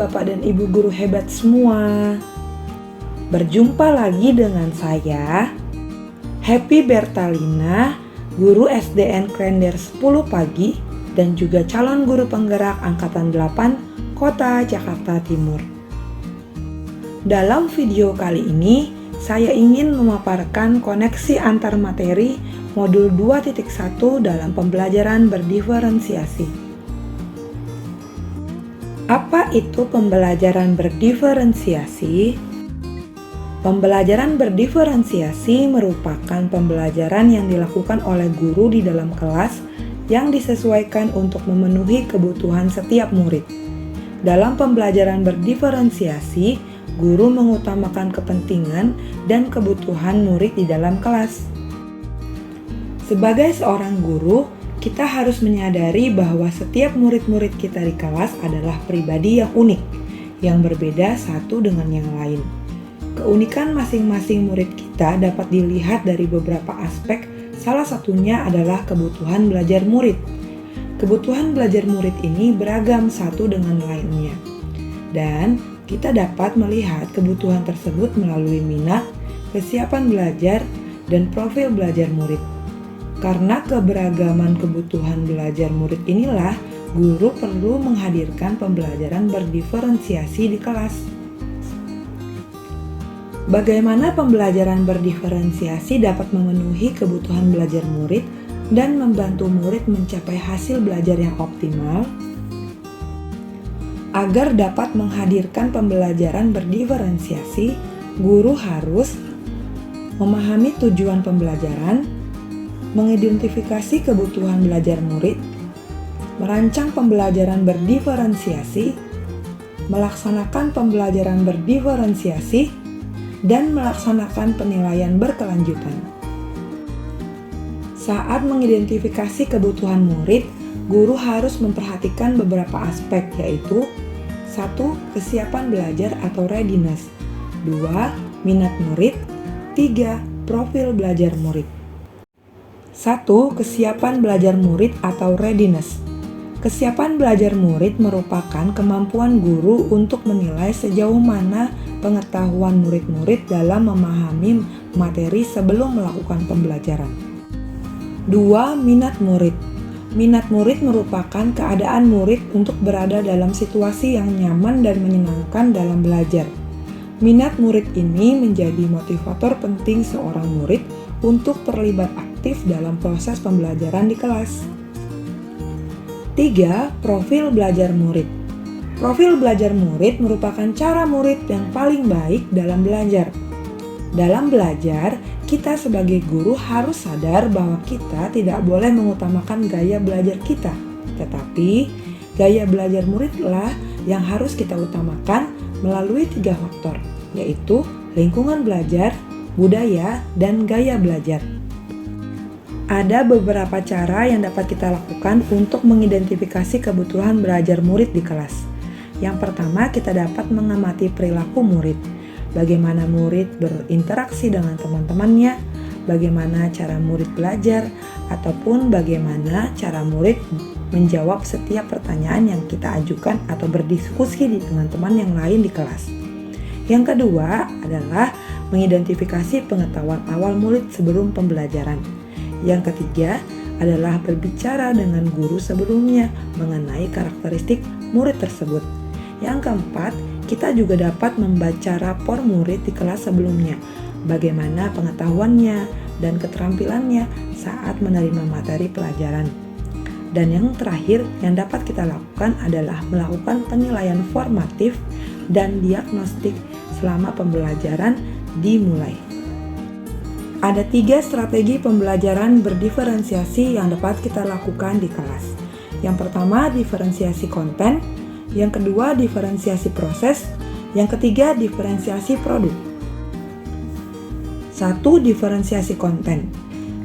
Bapak dan Ibu guru hebat semua. Berjumpa lagi dengan saya, Happy Bertalina, guru SDN Klender 10 Pagi dan juga calon guru penggerak Angkatan 8 Kota Jakarta Timur. Dalam video kali ini, saya ingin memaparkan koneksi antar materi modul 2.1 dalam pembelajaran berdiferensiasi. Apa itu pembelajaran berdiferensiasi? Pembelajaran berdiferensiasi merupakan pembelajaran yang dilakukan oleh guru di dalam kelas yang disesuaikan untuk memenuhi kebutuhan setiap murid. Dalam pembelajaran berdiferensiasi, guru mengutamakan kepentingan dan kebutuhan murid di dalam kelas. Sebagai seorang guru, kita harus menyadari bahwa setiap murid-murid kita di kelas adalah pribadi yang unik, yang berbeda satu dengan yang lain. Keunikan masing-masing murid kita dapat dilihat dari beberapa aspek, salah satunya adalah kebutuhan belajar murid. Kebutuhan belajar murid ini beragam satu dengan lainnya, dan kita dapat melihat kebutuhan tersebut melalui minat, kesiapan belajar, dan profil belajar murid. Karena keberagaman kebutuhan belajar murid inilah, guru perlu menghadirkan pembelajaran berdiferensiasi di kelas. Bagaimana pembelajaran berdiferensiasi dapat memenuhi kebutuhan belajar murid dan membantu murid mencapai hasil belajar yang optimal? Agar dapat menghadirkan pembelajaran berdiferensiasi, guru harus memahami tujuan pembelajaran, mengidentifikasi kebutuhan belajar murid, merancang pembelajaran berdiferensiasi, melaksanakan pembelajaran berdiferensiasi, dan melaksanakan penilaian berkelanjutan. Saat mengidentifikasi kebutuhan murid, guru harus memperhatikan beberapa aspek, yaitu 1. Kesiapan belajar atau readiness, 2. Minat murid, 3. Profil belajar murid. 1. Kesiapan belajar murid atau readiness. Kesiapan belajar murid merupakan kemampuan guru untuk menilai sejauh mana pengetahuan murid-murid dalam memahami materi sebelum melakukan pembelajaran. 2. Minat murid. Minat murid merupakan keadaan murid untuk berada dalam situasi yang nyaman dan menyenangkan dalam belajar. Minat murid ini menjadi motivator penting seorang murid untuk terlibat aktif dalam proses pembelajaran di kelas. 3. Profil belajar murid. Profil belajar murid merupakan cara murid yang paling baik dalam belajar. Dalam belajar, kita sebagai guru harus sadar bahwa kita tidak boleh mengutamakan gaya belajar kita, tetapi gaya belajar muridlah yang harus kita utamakan melalui 3 faktor, yaitu lingkungan belajar, budaya, dan gaya belajar. Ada beberapa cara yang dapat kita lakukan untuk mengidentifikasi kebutuhan belajar murid di kelas. Yang pertama, kita dapat mengamati perilaku murid. Bagaimana murid berinteraksi dengan teman-temannya, bagaimana cara murid belajar, ataupun bagaimana cara murid menjawab setiap pertanyaan yang kita ajukan atau berdiskusi dengan teman yang lain di kelas. Yang kedua adalah mengidentifikasi pengetahuan awal murid sebelum pembelajaran. Yang ketiga adalah berbicara dengan guru sebelumnya mengenai karakteristik murid tersebut. Yang keempat, kita juga dapat membaca rapor murid di kelas sebelumnya, bagaimana pengetahuannya dan keterampilannya saat menerima materi pelajaran. Dan yang terakhir yang dapat kita lakukan adalah melakukan penilaian formatif dan diagnostik selama pembelajaran dimulai. Ada 3 strategi pembelajaran berdiferensiasi yang dapat kita lakukan di kelas. Yang pertama, diferensiasi konten. Yang kedua, diferensiasi proses. Yang ketiga, diferensiasi produk. 1. Diferensiasi konten.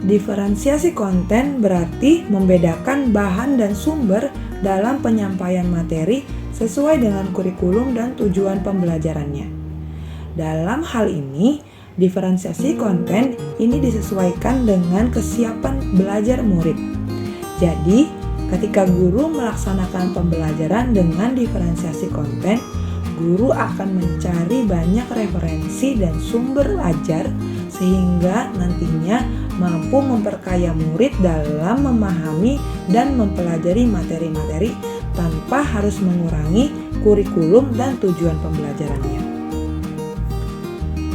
Diferensiasi konten berarti membedakan bahan dan sumber dalam penyampaian materi sesuai dengan kurikulum dan tujuan pembelajarannya. Dalam hal ini, diferensiasi konten ini disesuaikan dengan kesiapan belajar murid. Jadi, ketika guru melaksanakan pembelajaran dengan diferensiasi konten, Guru akan mencari banyak referensi dan sumber ajar sehingga nantinya mampu memperkaya murid dalam memahami dan mempelajari materi-materi tanpa harus mengurangi kurikulum dan tujuan pembelajarannya.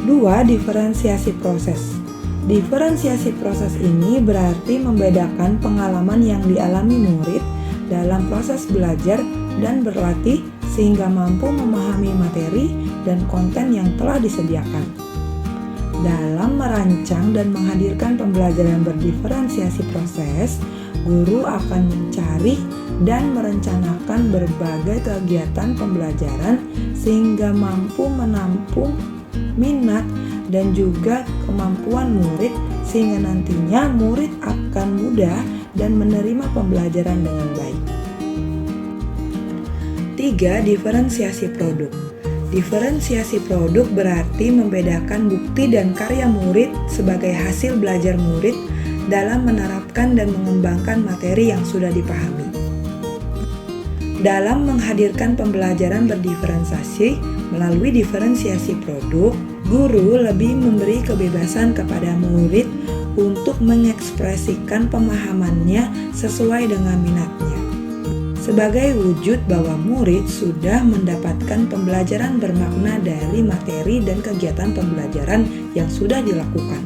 2. Diferensiasi proses. Diferensiasi proses ini berarti membedakan pengalaman yang dialami murid dalam proses belajar dan berlatih sehingga mampu memahami materi dan konten yang telah disediakan. Dalam merancang dan menghadirkan pembelajaran berdiferensiasi proses, guru akan mencari dan merencanakan berbagai kegiatan pembelajaran sehingga mampu menampung minat dan juga kemampuan murid sehingga nantinya murid akan mudah dan menerima pembelajaran dengan baik. 3. Diferensiasi produk. Diferensiasi produk berarti membedakan bukti dan karya murid sebagai hasil belajar murid dalam menerapkan dan mengembangkan materi yang sudah dipahami. Dalam menghadirkan pembelajaran berdiferensiasi melalui diferensiasi produk, guru lebih memberi kebebasan kepada murid untuk mengekspresikan pemahamannya sesuai dengan minatnya. Sebagai wujud bahwa murid sudah mendapatkan pembelajaran bermakna dari materi dan kegiatan pembelajaran yang sudah dilakukan.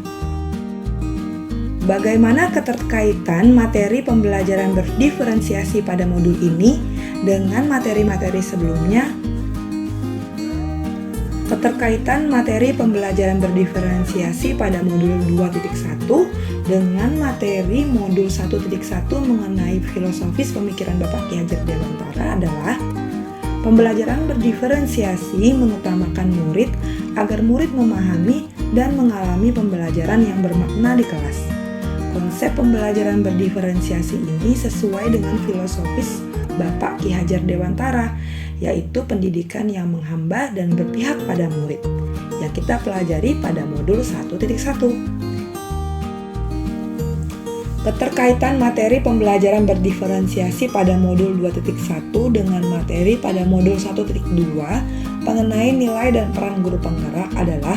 Bagaimana keterkaitan materi pembelajaran berdiferensiasi pada modul ini dengan materi-materi sebelumnya? Keterkaitan materi pembelajaran berdiferensiasi pada modul 2.1 dengan materi modul 1.1 mengenai filosofis pemikiran Bapak Ki Hajar Dewantara adalah pembelajaran berdiferensiasi mengutamakan murid agar murid memahami dan mengalami pembelajaran yang bermakna di kelas. Konsep pembelajaran berdiferensiasi ini sesuai dengan filosofis Bapak Ki Hajar Dewantara, yaitu pendidikan yang menghamba dan berpihak pada murid, yang kita pelajari pada modul 1.1. Keterkaitan materi pembelajaran berdiferensiasi pada modul 2.1 dengan materi pada modul 1.2 mengenai nilai dan peran guru penggerak adalah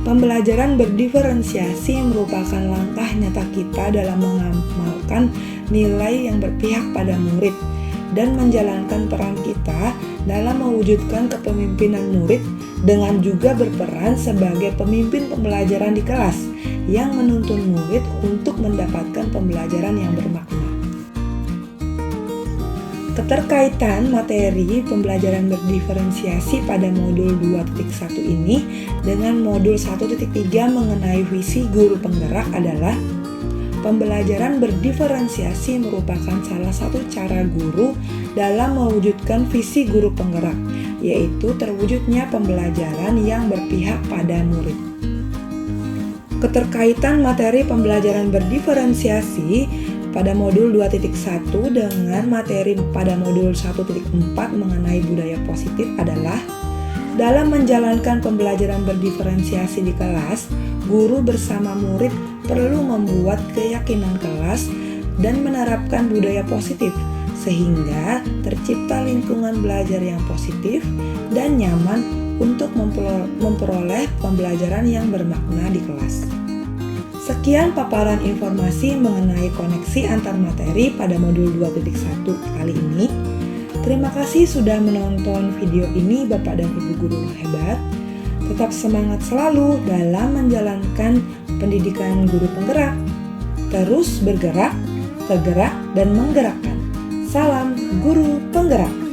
pembelajaran berdiferensiasi merupakan langkah nyata kita dalam mengamalkan nilai yang berpihak pada murid dan menjalankan peran kita dalam mewujudkan kepemimpinan murid dengan juga berperan sebagai pemimpin pembelajaran di kelas yang menuntun murid untuk mendapatkan pembelajaran yang bermakna. Keterkaitan materi pembelajaran berdiferensiasi pada modul 2.1 ini dengan modul 1.3 mengenai visi guru penggerak adalah pembelajaran berdiferensiasi merupakan salah satu cara guru dalam mewujudkan visi guru penggerak, yaitu terwujudnya pembelajaran yang berpihak pada murid. Keterkaitan materi pembelajaran berdiferensiasi pada modul 2.1 dengan materi pada modul 1.4 mengenai budaya positif adalah dalam menjalankan pembelajaran berdiferensiasi di kelas, guru bersama murid perlu membuat keyakinan kelas dan menerapkan budaya positif sehingga tercipta lingkungan belajar yang positif dan nyaman untuk memperoleh pembelajaran yang bermakna di kelas. Sekian paparan informasi mengenai koneksi antar materi pada modul 2.1 kali ini. Terima kasih sudah menonton video ini Bapak dan Ibu guru hebat. Tetap semangat selalu dalam menjalankan pendidikan guru penggerak. Terus bergerak, tergerak, dan menggerakkan. Salam Guru Penggerak.